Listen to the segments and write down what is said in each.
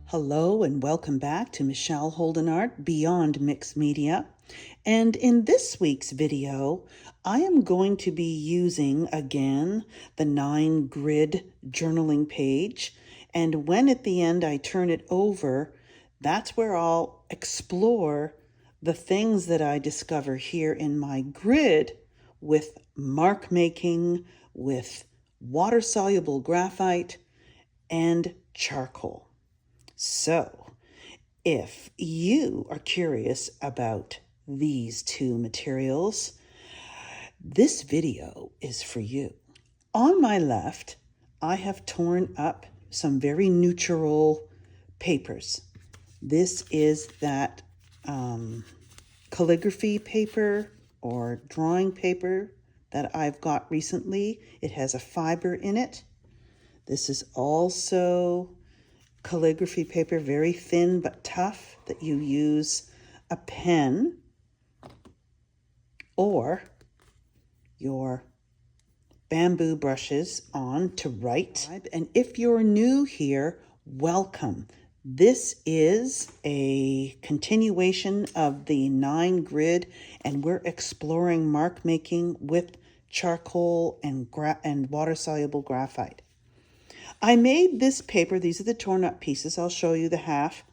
Hello and welcome back to Michele Holden Art Beyond Mixed Media. And in this week's video, I am going to be using again the 9-grid journaling page. And when at the end I turn it over, that's where I'll explore the things that I discover here in my grid with mark making, with water-soluble graphite, and charcoal. So, if you are curious about these two materials, this video is for you. On my left, I have torn up some very neutral papers. This is that calligraphy paper or drawing paper that I've got recently. It has a fiber in it. This is also calligraphy paper, very thin but tough, that you use a pen or your bamboo brushes on to write. And if you're new here, welcome. This is a continuation of the 9-grid, and we're exploring mark making with charcoal and water-soluble graphite. I made this paper, these are the torn up pieces, I'll show you the half,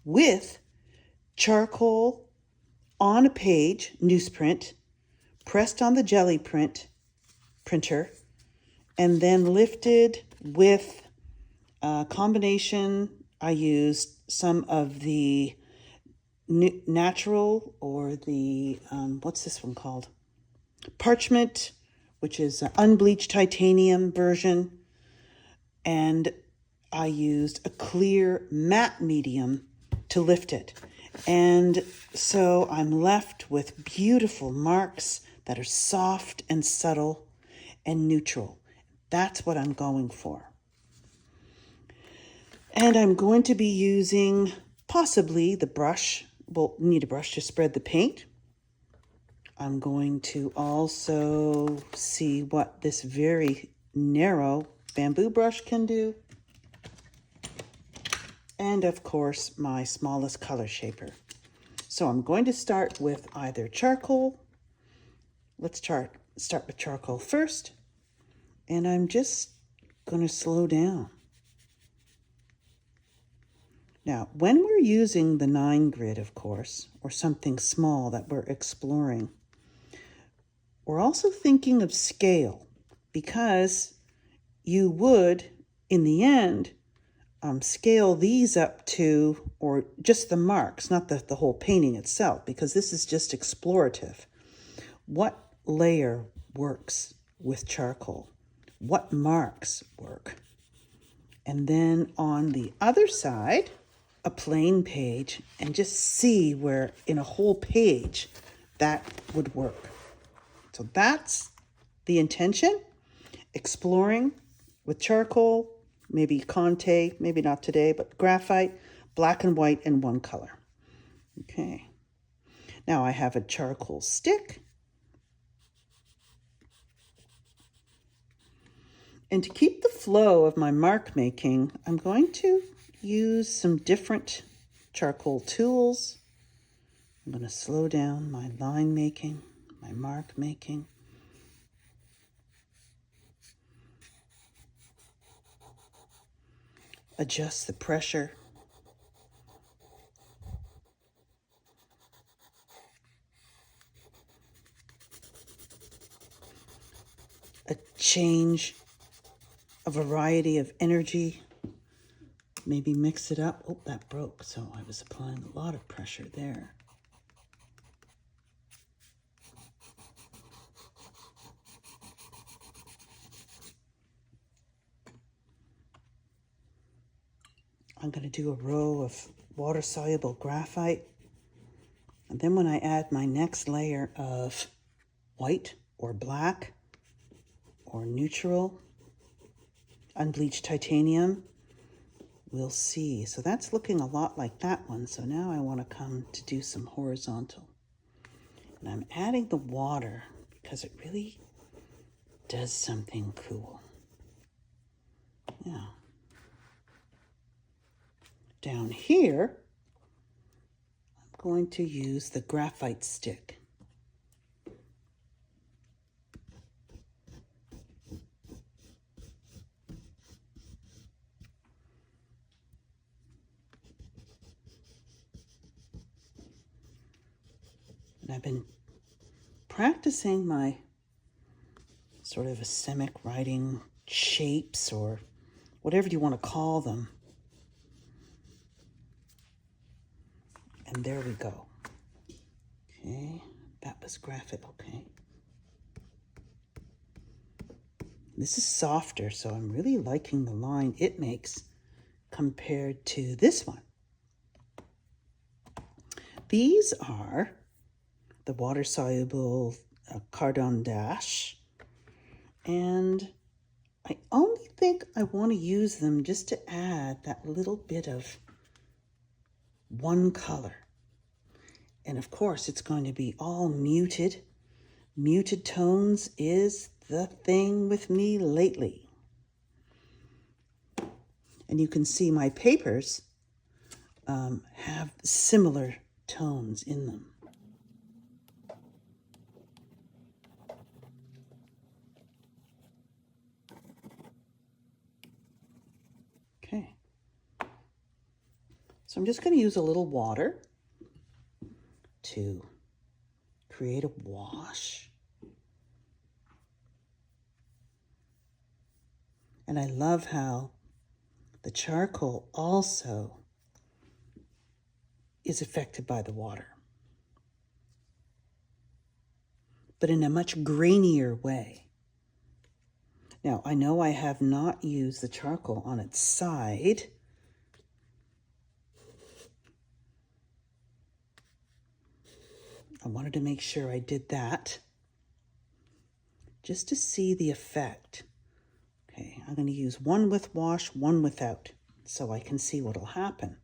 with charcoal on a page, newsprint, pressed on the jelly printer, and then lifted with a combination. I used some of the natural, or the, what's this one called? Parchment, which is an unbleached titanium version. And I used a clear matte medium to lift it. And so I'm left with beautiful marks that are soft and subtle and neutral. That's what I'm going for. And I'm going to be using possibly the brush. We'll need a brush to spread the paint. I'm going to also see what this very narrow bamboo brush can do, and of course my smallest color shaper. So I'm going to start with either charcoal. Let's start with charcoal first, and I'm just going to slow down. Now, when we're using the 9-grid, of course, or something small that we're exploring, we're also thinking of scale, because you would, in the end, scale these up to, or just the marks, not the whole painting itself, because this is just explorative. What layer works with charcoal? What marks work? And then on the other side, a plain page, and just see where in a whole page that would work. So that's the intention, exploring with charcoal, maybe Conte, maybe not today, but graphite, black and white, and one color. Okay. Now I have a charcoal stick. And to keep the flow of my mark making, I'm going to use some different charcoal tools. I'm going to slow down my line making, my mark making. Adjust the pressure. Change a variety of energy. Maybe mix it up. Oh, that broke, so I was applying a lot of pressure there. I'm going to do a row of water-soluble graphite. And then when I add my next layer of white or black or neutral, unbleached titanium, we'll see. So that's looking a lot like that one. So now I want to come to do some horizontal. And I'm adding the water because it really does something cool. Yeah. Down here, I'm going to use the graphite stick. And I've been practicing my sort of asemic writing shapes, or whatever you want to call them. And there we go. Okay, that was graphite, okay. This is softer, so I'm really liking the line it makes compared to this one. These are the water-soluble Cardon Dash, and I only think I want to use them just to add that little bit of one color. And of course, it's going to be all muted. Muted tones is the thing with me lately. And you can see my papers have similar tones in them. Okay. So I'm just going to use a little water to create a wash. And I love how the charcoal also is affected by the water, but in a much grainier way. Now, I know I have not used the charcoal on its side. I wanted to make sure I did that just to see the effect. Okay, I'm going to use one with wash, one without, so I can see what'll happen.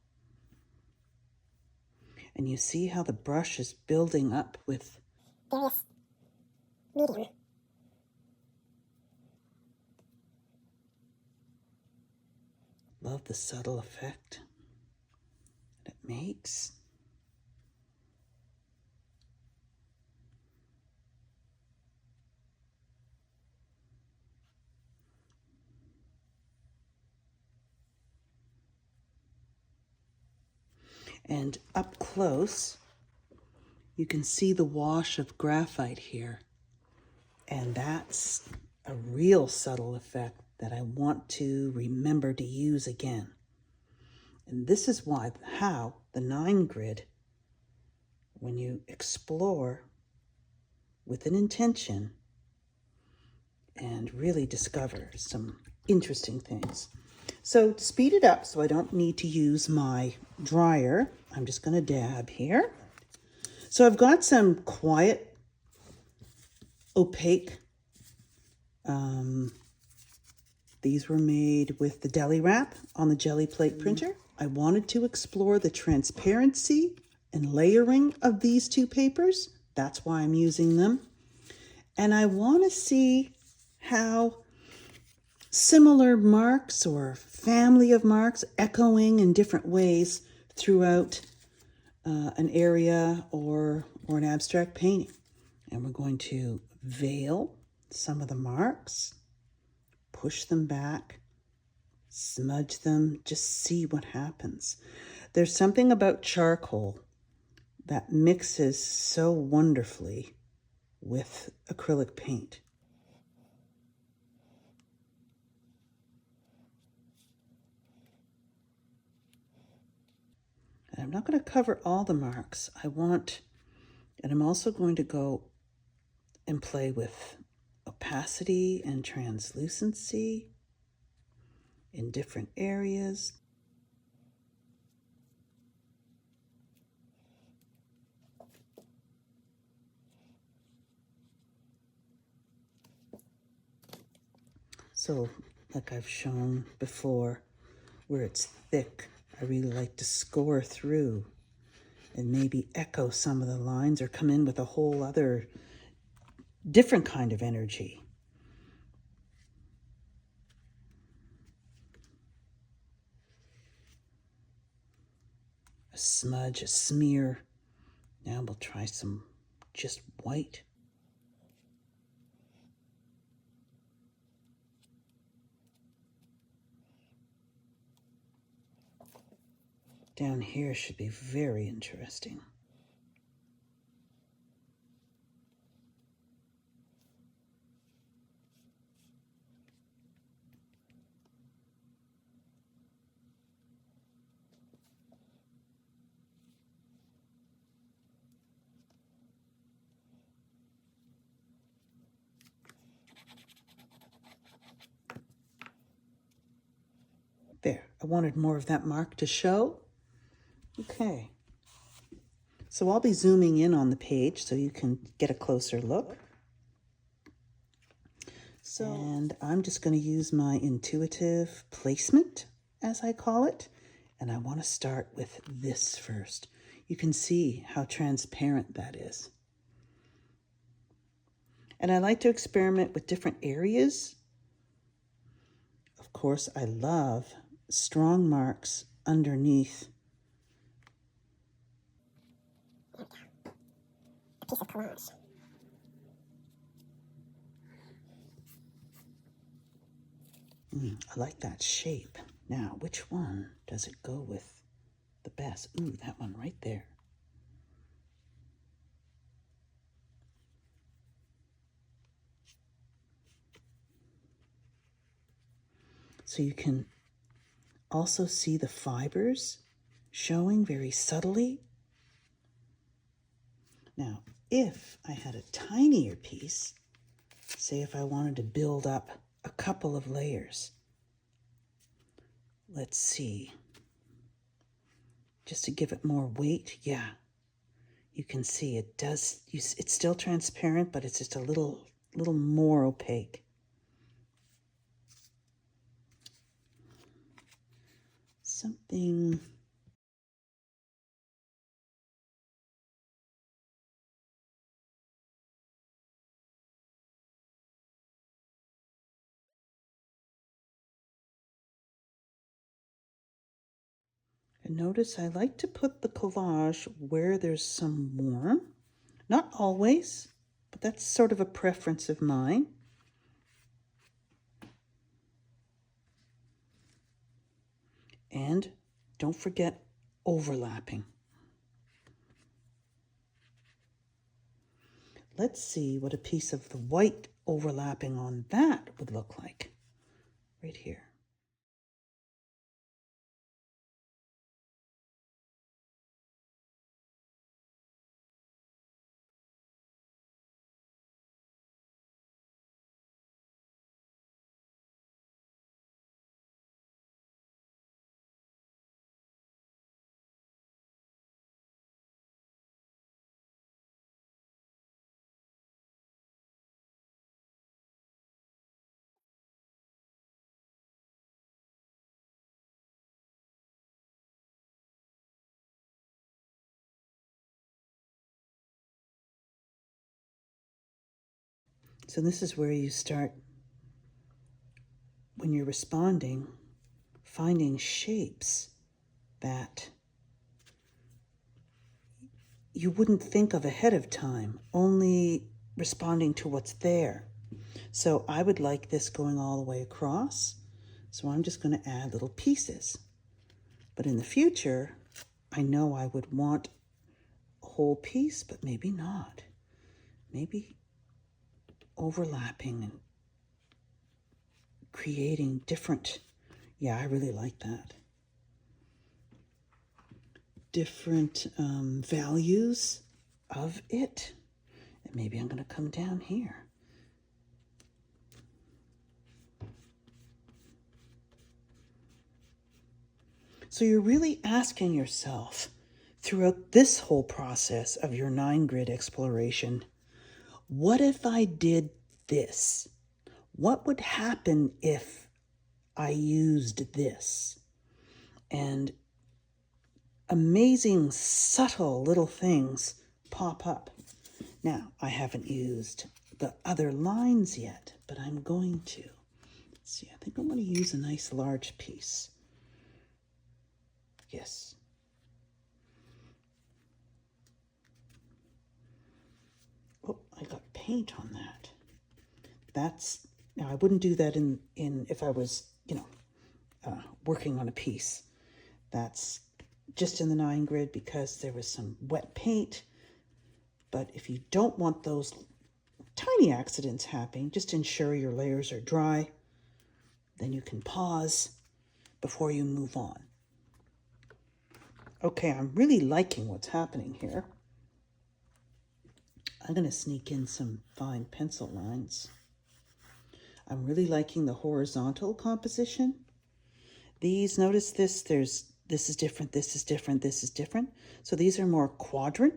And you see how the brush is building up with various medium. Love the subtle effect that it makes. And up close, you can see the wash of graphite here. And that's a real subtle effect that I want to remember to use again. And this is how the 9 grid, when you explore with an intention and really discover some interesting things. So to speed it up so I don't need to use my dryer, I'm just going to dab here. So I've got some quiet, opaque, these were made with the deli wrap on the jelly plate printer. I wanted to explore the transparency and layering of these two papers. That's why I'm using them. And I want to see how similar marks or family of marks echoing in different ways throughout an area or an abstract painting. And we're going to veil some of the marks, push them back, smudge them, just see what happens. There's something about charcoal that mixes so wonderfully with acrylic paint. And I'm not going to cover all the marks. And I'm also going to go and play with opacity and translucency in different areas. So, like I've shown before, where it's thick, I really like to score through and maybe echo some of the lines or come in with a whole other different kind of energy. a smudge, a smear. Now we'll try some just white. Down here should be very interesting. There, I wanted more of that mark to show. Okay. So I'll be zooming in on the page so you can get a closer look. And I'm just going to use my intuitive placement, as I call it. And I want to start with this first. You can see how transparent that is. And I like to experiment with different areas. Of course, I love strong marks underneath. A piece of collage. I like that shape. Now, which one does it go with the best? Ooh, that one right there. So you can also see the fibers showing very subtly. Now, if I had a tinier piece, say if I wanted to build up a couple of layers, let's see, just to give it more weight, yeah, you can see it does, it's still transparent, but it's just a little more opaque. Something. And notice I like to put the collage where there's some warmth. Not always, but that's sort of a preference of mine. And don't forget overlapping. Let's see what a piece of the white overlapping on that would look like. Right here. So this is where you start, when you're responding, finding shapes that you wouldn't think of ahead of time, only responding to what's there. So I would like this going all the way across. So I'm just going to add little pieces. But in the future, I know I would want a whole piece, but maybe not. Maybe overlapping and creating different, yeah, I really like that. Different values of it. And maybe I'm going to come down here. So you're really asking yourself throughout this whole process of your 9-grid exploration, what if I did this? What would happen if I used this? And amazing, subtle little things pop up. Now, I haven't used the other lines yet, but I'm going to. Let's see, I think I'm going to use a nice large piece. Yes. I got paint on that. That's, now I wouldn't do that in if I was, working on a piece. That's just in the 9 grid because there was some wet paint. But if you don't want those tiny accidents happening, just ensure your layers are dry. Then you can pause before you move on. Okay, I'm really liking what's happening here. I'm going to sneak in some fine pencil lines. I'm really liking the horizontal composition. These, notice this, this is different, this is different, this is different. So these are more quadrant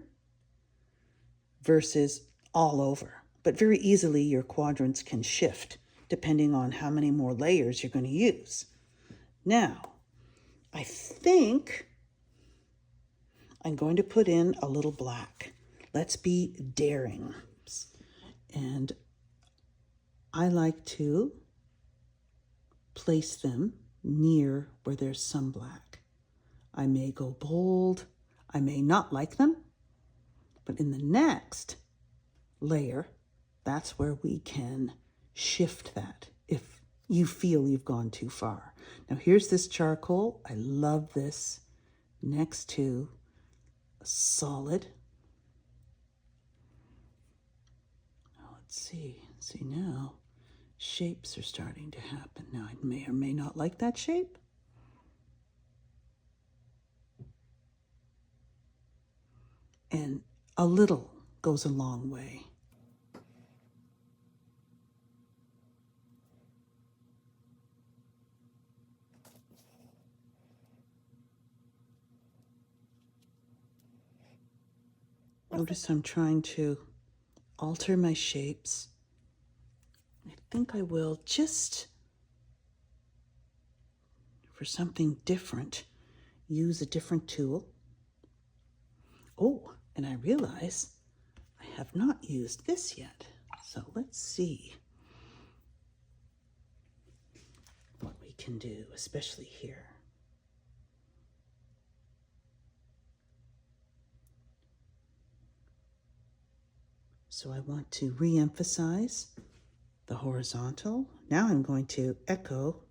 versus all over. But very easily your quadrants can shift depending on how many more layers you're going to use. Now, I think I'm going to put in a little black. Let's be daring. And I like to place them near where there's some black. I may go bold. I may not like them. But in the next layer, that's where we can shift that if you feel you've gone too far. Now here's this charcoal. I love this next to a solid. Now let's see. See now, shapes are starting to happen. Now I may or may not like that shape. And a little goes a long way. Notice I'm trying to alter my shapes. I think I will just, for something different, use a different tool. Oh, and I realize I have not used this yet. So let's see what we can do, especially here. So I want to re-emphasize the horizontal. Now I'm going to echo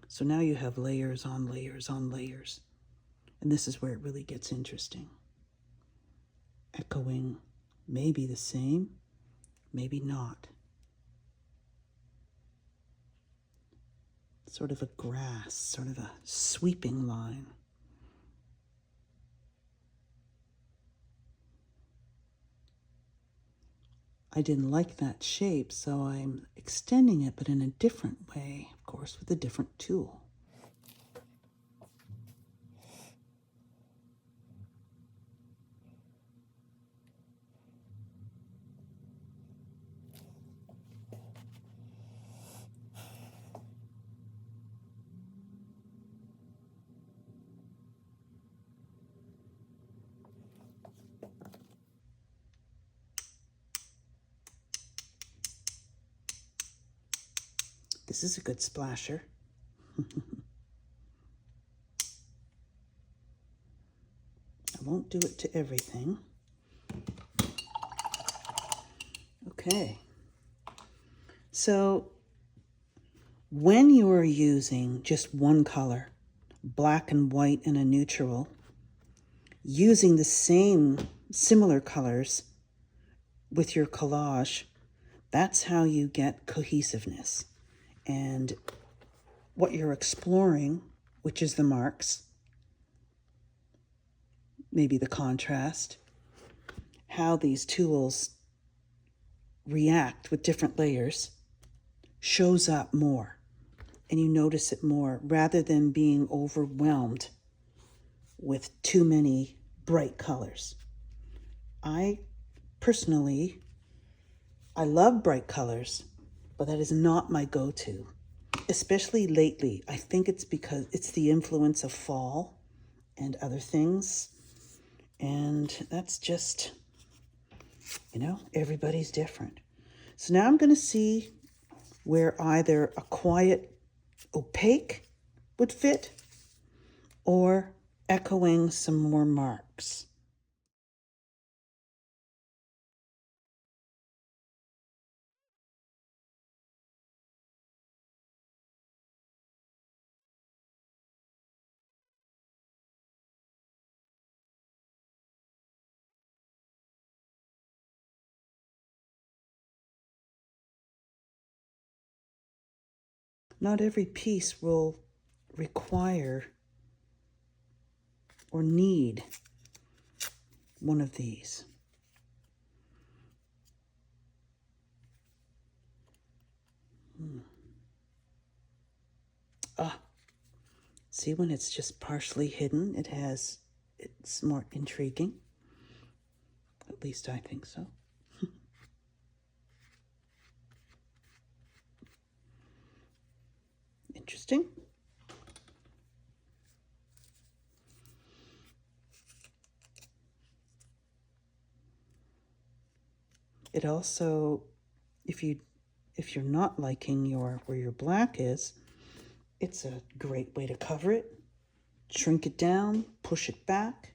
so now you have layers on layers on layers. And this is where it really gets interesting. Echoing, maybe the same, maybe not. Sort of a grass, sort of a sweeping line. I didn't like that shape, so I'm extending it, but in a different way, of course, with a different tool. This is a good splasher. I won't do it to everything. Okay. So when you are using just one color, black and white and a neutral, using the similar colors with your collage, that's how you get cohesiveness. And what you're exploring, which is the marks, maybe the contrast, how these tools react with different layers, shows up more. And you notice it more rather than being overwhelmed with too many bright colors. I love bright colors, but that is not my go-to, especially lately. I think it's because it's the influence of fall and other things. And that's just, everybody's different. So now I'm going to see where either a quiet opaque would fit or echoing some more marks. Not every piece will require or need one of these. See, when it's just partially hidden, it's more intriguing. At least I think so. Interesting. It also, if you're not liking where your black is, it's a great way to cover it. Shrink it down, push it back.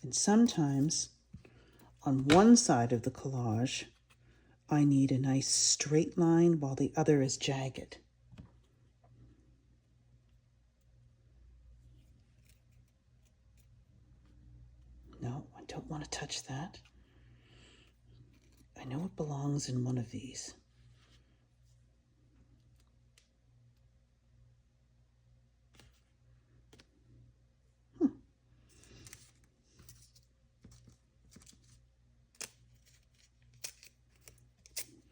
And sometimes on one side of the collage, I need a nice straight line while the other is jagged. No, I don't want to touch that. I know it belongs in one of these.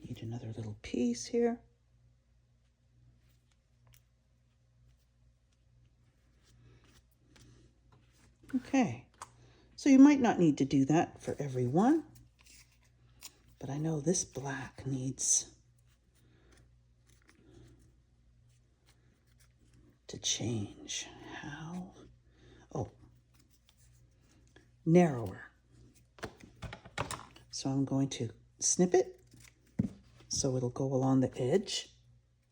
Need another little piece here. Okay, so you might not need to do that for every one, but I know this black needs to change. How? Oh, narrower. So I'm going to snip it so it'll go along the edge.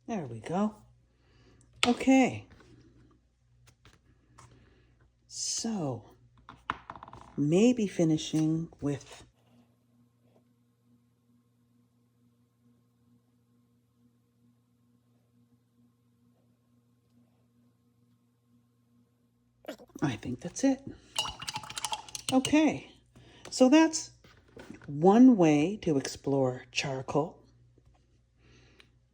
There we go. Okay. So maybe finishing with I think that's it. Okay, so that's one way to explore charcoal,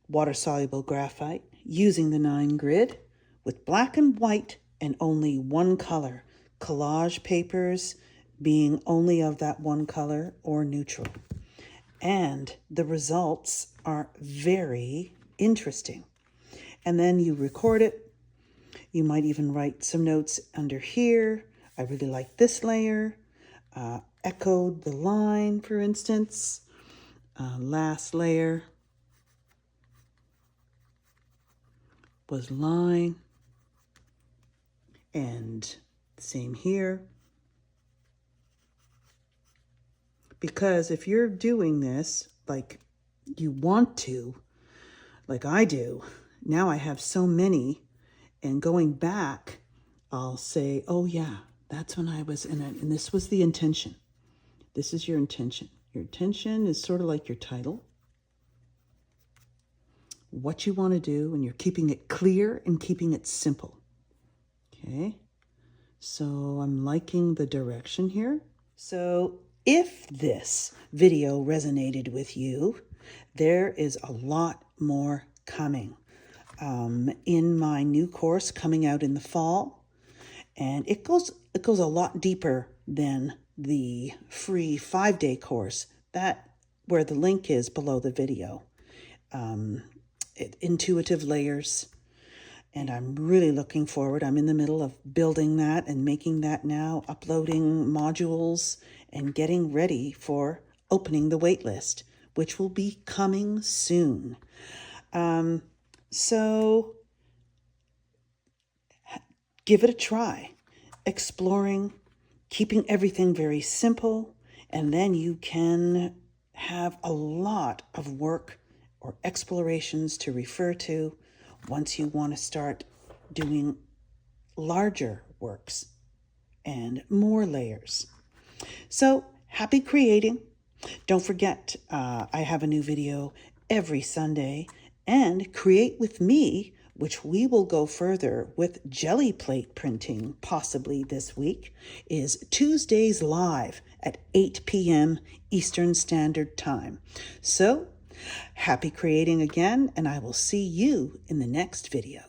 water-soluble graphite, using the 9 grid with black and white and only one color, collage papers being only of that one color or neutral. And the results are very interesting. And then you record it. You might even write some notes under here. I really like this layer. Echoed the line, for instance. Last layer was line. And same here. Because if you're doing this like you want to, like I do, now I have so many, and going back, I'll say, oh yeah, that's when I was in it, and this was the intention. This is your intention. Your intention is sort of like your title. What you want to do, and you're keeping it clear and keeping it simple. Okay, so I'm liking the direction here. So if this video resonated with you, there is a lot more coming in my new course coming out in the fall. And it goes a lot deeper than the free 5-day course, where the link is below the video. Intuitive layers. And I'm really looking forward. I'm in the middle of building that and making that now, uploading modules and getting ready for opening the waitlist, which will be coming soon. So give it a try, exploring, keeping everything very simple, and then you can have a lot of work or explorations to refer to once you want to start doing larger works and more layers. So happy creating. Don't forget, I have a new video every Sunday, and Create with Me, which we will go further with jelly plate printing possibly this week, is Tuesdays live at 8 p.m. Eastern Standard Time. So happy creating again, and I will see you in the next video.